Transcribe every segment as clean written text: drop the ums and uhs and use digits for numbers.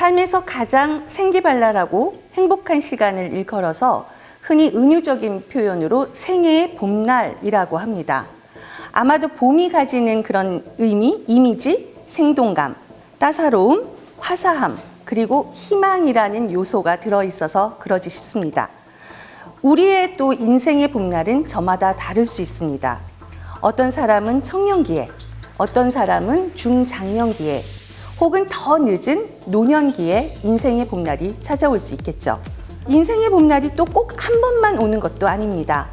삶에서 가장 생기발랄하고 행복한 시간을 일컬어서 흔히 은유적인 표현으로 생애의 봄날이라고 합니다. 아마도 봄이 가지는 그런 의미, 이미지, 생동감, 따사로움, 화사함, 그리고 희망이라는 요소가 들어있어서 그러지 싶습니다. 우리의 또 인생의 봄날은 저마다 다를 수 있습니다. 어떤 사람은 청년기에, 어떤 사람은 중장년기에, 혹은 더 늦은 노년기에 인생의 봄날이 찾아올 수 있겠죠. 인생의 봄날이 또 꼭 한 번만 오는 것도 아닙니다.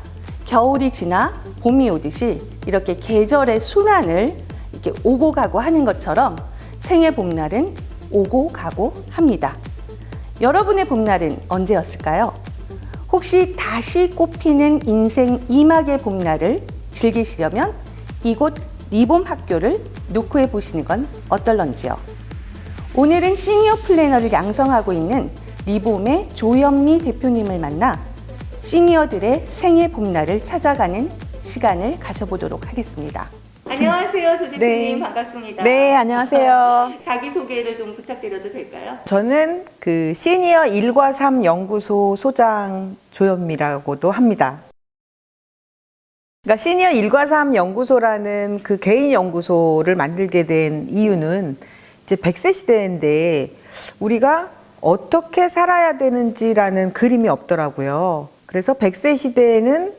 겨울이 지나 봄이 오듯이 이렇게 계절의 순환을 이렇게 오고 가고 하는 것처럼 생의 봄날은 오고 가고 합니다. 여러분의 봄날은 언제였을까요? 혹시 다시 꽃피는 인생 2막의 봄날을 즐기시려면 이곳 리봄 학교를 노크해 보시는 건 어떨런지요. 오늘은 시니어 플래너를 양성하고 있는 리봄의 조현미 대표님을 만나 시니어들의 생애 봄날을 찾아가는 시간을 가져보도록 하겠습니다. 안녕하세요, 조 대표님. 네. 반갑습니다. 네, 안녕하세요. 자기소개를 좀 부탁드려도 될까요? 저는 그 시니어 1과 3 연구소 소장 조현미라고도 합니다. 그러니까 시니어 1과 3 연구소라는 그 개인 연구소를 만들게 된 이유는 이제 100세 시대인데 우리가 어떻게 살아야 되는지라는 그림이 없더라고요. 그래서 100세 시대에는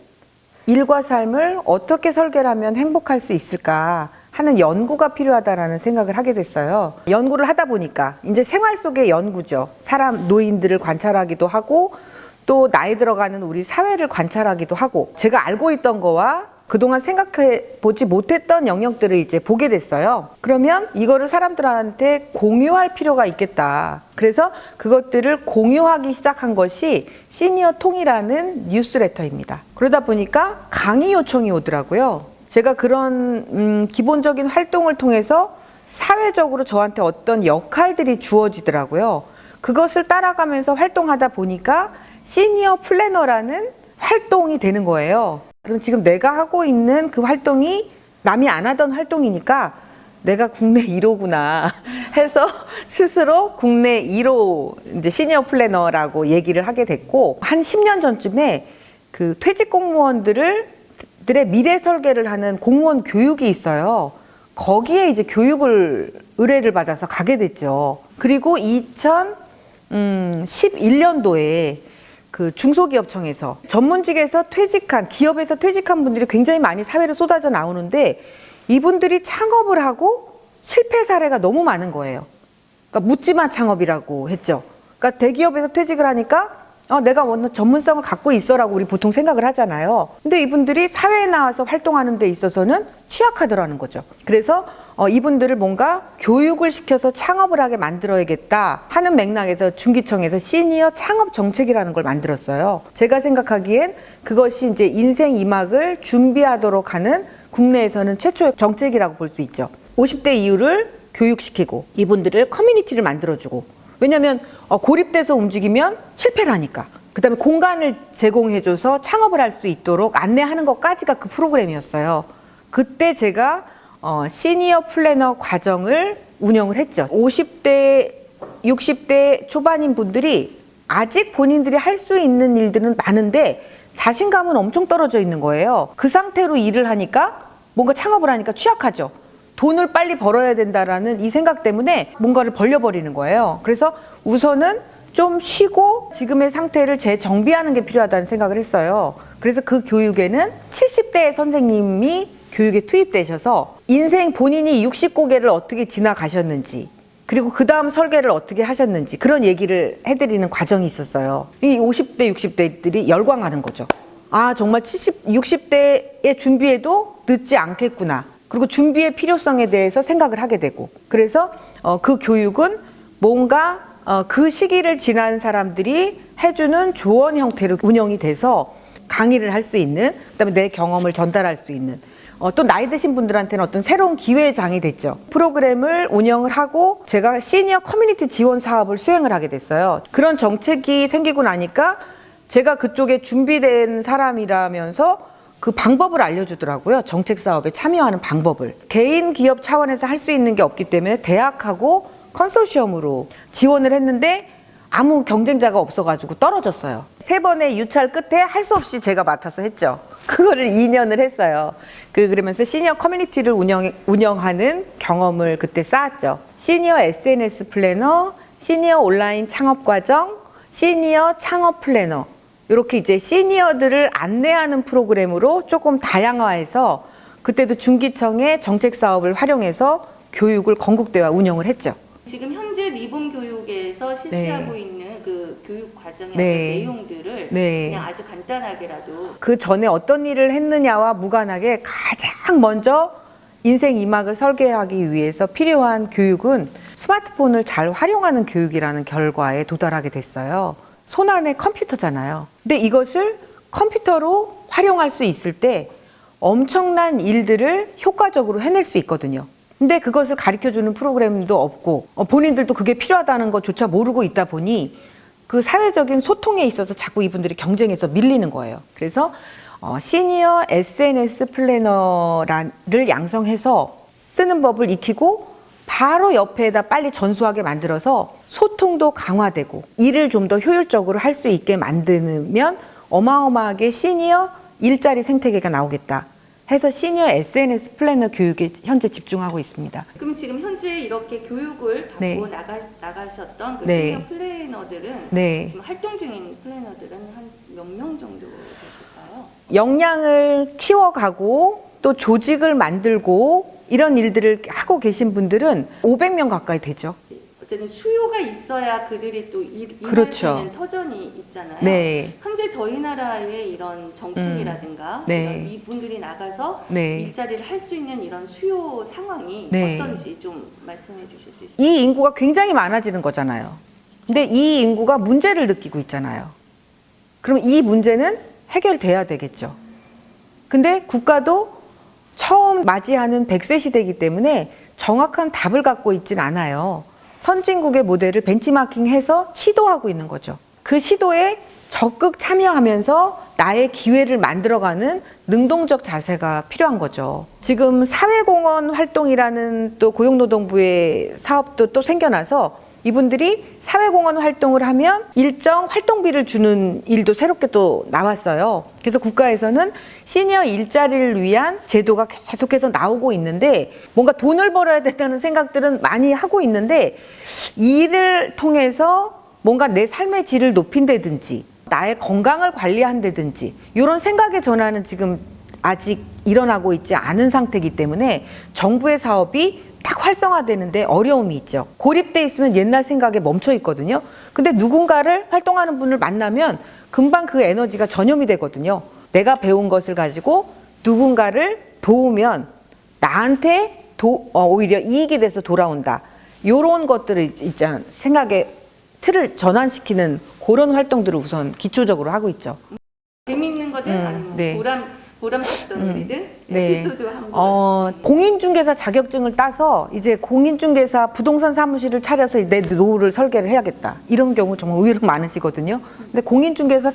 일과 삶을 어떻게 설계를 하면 행복할 수 있을까 하는 연구가 필요하다라는 생각을 하게 됐어요. 연구를 하다 보니까 이제 생활 속의 연구죠. 사람, 노인들을 관찰하기도 하고 또 나이 들어가는 우리 사회를 관찰하기도 하고 제가 알고 있던 거와 그동안 생각해 보지 못했던 영역들을 이제 보게 됐어요. 그러면 이거를 사람들한테 공유할 필요가 있겠다. 그래서 그것들을 공유하기 시작한 것이 시니어 통이라는 뉴스레터입니다. 그러다 보니까 강의 요청이 오더라고요. 제가 그런 기본적인 활동을 통해서 사회적으로 저한테 어떤 역할들이 주어지더라고요. 그것을 따라가면서 활동하다 보니까 시니어 플래너라는 활동이 되는 거예요. 그럼 지금 내가 하고 있는 그 활동이 남이 안 하던 활동이니까 내가 국내 1호구나 해서 스스로 국내 1호 이제 시니어 플래너라고 얘기를 하게 됐고, 한 10년 전쯤에 그 퇴직 공무원들의 미래 설계를 하는 공무원 교육이 있어요. 거기에 이제 교육을 의뢰를 받아서 가게 됐죠. 그리고 2011년도에 그 중소기업청에서 전문직에서 퇴직한, 기업에서 퇴직한 분들이 굉장히 많이 사회로 쏟아져 나오는데 이분들이 창업을 하고 실패 사례가 너무 많은 거예요. 그러니까 묻지마 창업이라고 했죠. 그러니까 대기업에서 퇴직을 하니까 내가 어느 전문성을 갖고 있어라고 우리 보통 생각을 하잖아요. 근데 이분들이 사회에 나와서 활동하는 데 있어서는 취약하더라는 거죠. 그래서 이분들을 뭔가 교육을 시켜서 창업을 하게 만들어야겠다 하는 맥락에서 중기청에서 시니어 창업 정책이라는 걸 만들었어요. 제가 생각하기엔 그것이 이제 인생 2막을 준비하도록 하는 국내에서는 최초의 정책이라고 볼 수 있죠. 50대 이후를 교육시키고 이분들을 커뮤니티를 만들어주고, 왜냐하면 고립돼서 움직이면 실패를 하니까. 그 다음에 공간을 제공해줘서 창업을 할 수 있도록 안내하는 것까지가 그 프로그램이었어요. 그때 제가 시니어 플래너 과정을 운영을 했죠. 50대, 60대 초반인 분들이 아직 본인들이 할 수 있는 일들은 많은데 자신감은 엄청 떨어져 있는 거예요. 그 상태로 일을 하니까, 뭔가 창업을 하니까 취약하죠. 돈을 빨리 벌어야 된다라는 이 생각 때문에 뭔가를 벌려버리는 거예요. 그래서 우선은 좀 쉬고 지금의 상태를 재정비하는 게 필요하다는 생각을 했어요. 그래서 그 교육에는 70대의 선생님이 교육에 투입되셔서 인생 본인이 60고개를 어떻게 지나가셨는지, 그리고 그 다음 설계를 어떻게 하셨는지 그런 얘기를 해드리는 과정이 있었어요. 이 50대, 60대들이 열광하는 거죠. 아, 정말 60대의 준비에도 늦지 않겠구나. 그리고 준비의 필요성에 대해서 생각을 하게 되고, 그래서 그 교육은 뭔가 그 시기를 지난 사람들이 해주는 조언 형태로 운영이 돼서 강의를 할 수 있는, 그다음에 내 경험을 전달할 수 있는, 또 나이 드신 분들한테는 어떤 새로운 기회의 장이 됐죠. 프로그램을 운영을 하고 제가 시니어 커뮤니티 지원 사업을 수행을 하게 됐어요. 그런 정책이 생기고 나니까 제가 그쪽에 준비된 사람이라면서 그 방법을 알려주더라고요. 정책 사업에 참여하는 방법을. 개인 기업 차원에서 할 수 있는 게 없기 때문에 대학하고 컨소시엄으로 지원을 했는데 아무 경쟁자가 없어가지고 떨어졌어요. 3번의 유찰 끝에 할 수 없이 제가 맡아서 했죠. 그거를 2년을 했어요. 그러면서 시니어 커뮤니티를 운영하는 경험을 그때 쌓았죠. 시니어 SNS 플래너, 시니어 온라인 창업 과정, 시니어 창업 플래너. 이렇게 이제 시니어들을 안내하는 프로그램으로 조금 다양화해서 그때도 중기청의 정책 사업을 활용해서 교육을 건국대와 운영을 했죠. 지금 현재 리본 교육에서 실시하고 네. 있는 그 교육 과정의 네. 내용들을 네. 그냥 아주 간단하게라도 그 전에 어떤 일을 했느냐와 무관하게 가장 먼저 인생 2막을 설계하기 위해서 필요한 교육은 스마트폰을 잘 활용하는 교육이라는 결과에 도달하게 됐어요. 손안에 컴퓨터잖아요. 근데 이것을 컴퓨터로 활용할 수 있을 때 엄청난 일들을 효과적으로 해낼 수 있거든요. 근데 그것을 가르쳐주는 프로그램도 없고 본인들도 그게 필요하다는 것조차 모르고 있다 보니 그 사회적인 소통에 있어서 자꾸 이분들이 경쟁에서 밀리는 거예요. 그래서 시니어 SNS 플래너를 양성해서 쓰는 법을 익히고 바로 옆에다 빨리 전수하게 만들어서 소통도 강화되고 일을 좀 더 효율적으로 할 수 있게 만들면 어마어마하게 시니어 일자리 생태계가 나오겠다 해서 시니어 SNS 플래너 교육에 현재 집중하고 있습니다. 그럼 지금 현재 이렇게 교육을 받고 네. 나가셨던 그 네. 시니어 플래너들은 네. 지금 활동 중인 플래너들은 한 몇 명 정도 되실까요? 역량을 키워가고 또 조직을 만들고 이런 일들을 하고 계신 분들은 500명 가까이 되죠. 어쨌든 수요가 있어야 그들이 또 일할 그렇죠. 수 있는 터전이 있잖아요. 네. 현재 저희 나라의 이런 정책이라든가 네. 이런 이분들이 나가서 네. 일자리를 할 수 있는 이런 수요 상황이 네. 어떤지 좀 말씀해 주실 수 있을까요? 이 인구가 굉장히 많아지는 거잖아요. 근데 이 인구가 문제를 느끼고 있잖아요. 그럼 이 문제는 해결돼야 되겠죠. 근데 국가도 처음 맞이하는 100세 시대이기 때문에 정확한 답을 갖고 있진 않아요. 선진국의 모델을 벤치마킹해서 시도하고 있는 거죠. 그 시도에 적극 참여하면서 나의 기회를 만들어가는 능동적 자세가 필요한 거죠. 지금 사회공헌 활동이라는 또 고용노동부의 사업도 또 생겨나서 이분들이 사회공헌 활동을 하면 일정 활동비를 주는 일도 새롭게 또 나왔어요. 그래서 국가에서는 시니어 일자리를 위한 제도가 계속해서 나오고 있는데 뭔가 돈을 벌어야 된다는 생각들은 많이 하고 있는데 일을 통해서 뭔가 내 삶의 질을 높인다든지 나의 건강을 관리한다든지 이런 생각의 전환은 지금 아직 일어나고 있지 않은 상태이기 때문에 정부의 사업이 딱 활성화되는데 어려움이 있죠. 고립돼 있으면 옛날 생각에 멈춰 있거든요. 근데 누군가를 활동하는 분을 만나면 금방 그 에너지가 전염이 되거든요. 내가 배운 것을 가지고 누군가를 도우면 나한테 오히려 이익이 돼서 돌아온다. 이런 것들을 있잖아. 생각의 틀을 전환시키는 그런 활동들을 우선 기초적으로 하고 있죠. 재미있는 거든 아니면 네. 보람찼던 일이든 네. 에피소드 한번 공인중개사 자격증을 따서 이제 공인중개사 부동산 사무실을 차려서 내 노후를 설계를 해야겠다. 이런 경우 정말 의외로 많으시거든요. 근데 공인중개사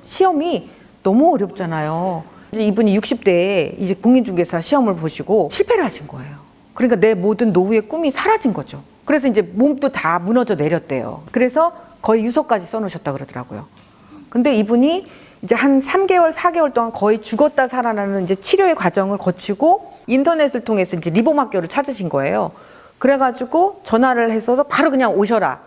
시험이 너무 어렵잖아요. 이제 이분이 60대에 이제 공인중개사 시험을 보시고 실패를 하신 거예요. 그러니까 내 모든 노후의 꿈이 사라진 거죠. 그래서 이제 몸도 다 무너져 내렸대요. 그래서 거의 유서까지 써놓으셨다 그러더라고요. 근데 이분이 이제 한 3개월, 4개월 동안 거의 죽었다 살아나는 이제 치료의 과정을 거치고 인터넷을 통해서 이제 리봄학교를 찾으신 거예요. 그래가지고 전화를 해서 바로 그냥 오셔라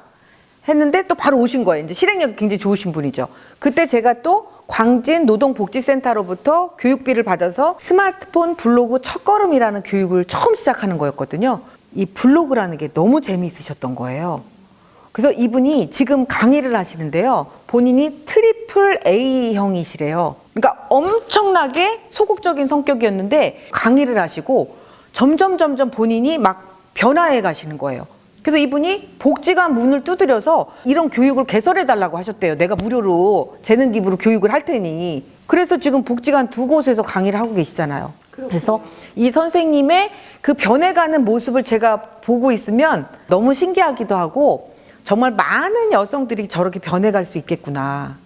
했는데 또 바로 오신 거예요. 이제 실행력이 굉장히 좋으신 분이죠. 그때 제가 또 광진 노동복지센터로부터 교육비를 받아서 스마트폰 블로그 첫걸음이라는 교육을 처음 시작하는 거였거든요. 이 블로그라는 게 너무 재미있으셨던 거예요. 그래서 이분이 지금 강의를 하시는데요. 본인이 트리플 A형이시래요. 그러니까 엄청나게 소극적인 성격이었는데 강의를 하시고 점점 본인이 막 변화해 가시는 거예요. 그래서 이분이 복지관 문을 두드려서 이런 교육을 개설해달라고 하셨대요. 내가 무료로 재능 기부로 교육을 할 테니. 그래서 지금 복지관 2곳에서 강의를 하고 계시잖아요. 그래서 이 선생님의 그 변해가는 모습을 제가 보고 있으면 너무 신기하기도 하고 정말 많은 여성들이 저렇게 변해갈 수 있겠구나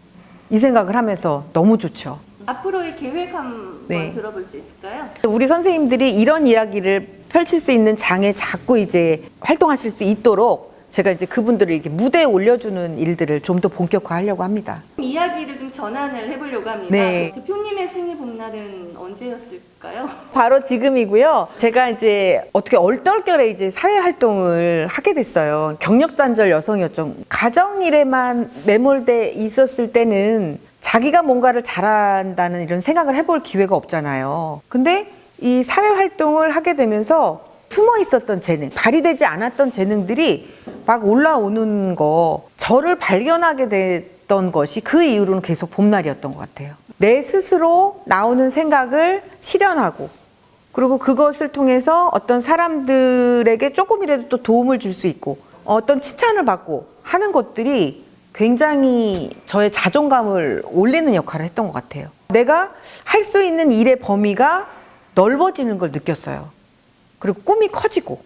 이 생각을 하면서 너무 좋죠. 앞으로의 계획 한번 네. 들어볼 수 있을까요? 우리 선생님들이 이런 이야기를 펼칠 수 있는 장에 자꾸 이제 활동하실 수 있도록 제가 이제 그분들을 이렇게 무대에 올려주는 일들을 좀 더 본격화하려고 합니다. 이야기를 좀 전환을 해보려고 합니다. 네. 대표님의 생일 봄날은 언제였을까요? 바로 지금이고요. 제가 이제 어떻게 얼떨결에 이제 사회 활동을 하게 됐어요. 경력단절 여성이었죠. 가정일에만 매몰돼 있었을 때는 자기가 뭔가를 잘한다는 이런 생각을 해볼 기회가 없잖아요. 근데 이 사회 활동을 하게 되면서 숨어 있었던 재능, 발휘되지 않았던 재능들이 막 올라오는 거, 저를 발견하게 됐던 것이 그 이후로는 계속 봄날이었던 것 같아요. 내 스스로 나오는 생각을 실현하고, 그리고 그것을 통해서 어떤 사람들에게 조금이라도 또 도움을 줄 수 있고, 어떤 칭찬을 받고 하는 것들이 굉장히 저의 자존감을 올리는 역할을 했던 것 같아요. 내가 할 수 있는 일의 범위가 넓어지는 걸 느꼈어요. 그리고 꿈이 커지고,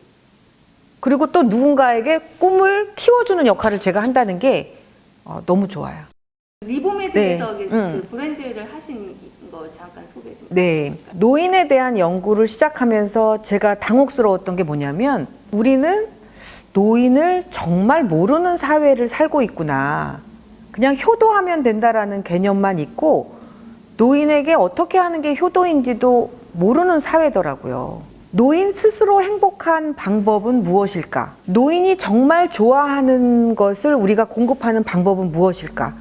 그리고 또 누군가에게 꿈을 키워주는 역할을 제가 한다는 게 너무 좋아요. 리봄에 네. 대해서 그 브랜드를 하신 거 잠깐 소개 좀. 네. 노인에 대한 연구를 시작하면서 제가 당혹스러웠던 게 뭐냐면, 우리는 노인을 정말 모르는 사회를 살고 있구나. 그냥 효도하면 된다라는 개념만 있고, 노인에게 어떻게 하는 게 효도인지도 모르는 사회더라고요. 노인 스스로 행복한 방법은 무엇일까? 노인이 정말 좋아하는 것을 우리가 공급하는 방법은 무엇일까?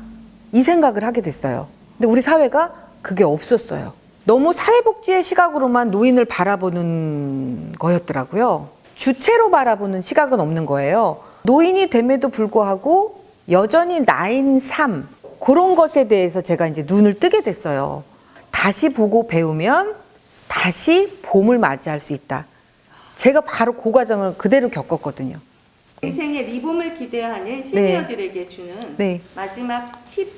이 생각을 하게 됐어요. 근데 우리 사회가 그게 없었어요. 너무 사회복지의 시각으로만 노인을 바라보는 거였더라고요. 주체로 바라보는 시각은 없는 거예요. 노인이 됨에도 불구하고 여전히 나인 삶, 그런 것에 대해서 제가 이제 눈을 뜨게 됐어요. 다시 보고 배우면 다시 봄을 맞이할 수 있다. 제가 바로 그 과정을 그대로 겪었거든요. 인생의 리봄을 기대하는 시니어들에게 주는 네. 마지막 팁.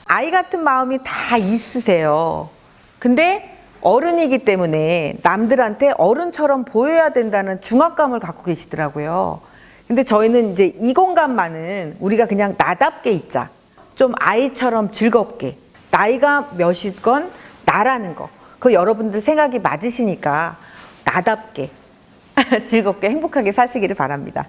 아이 같은 마음이 다 있으세요. 근데 어른이기 때문에 남들한테 어른처럼 보여야 된다는 중압감을 갖고 계시더라고요. 근데 저희는 이제 이 공간만은 우리가 그냥 나답게 있자. 좀 아이처럼 즐겁게. 나이가 몇이건 나라는 거. 그 여러분들 생각이 맞으시니까 나답게 즐겁게 행복하게 사시기를 바랍니다.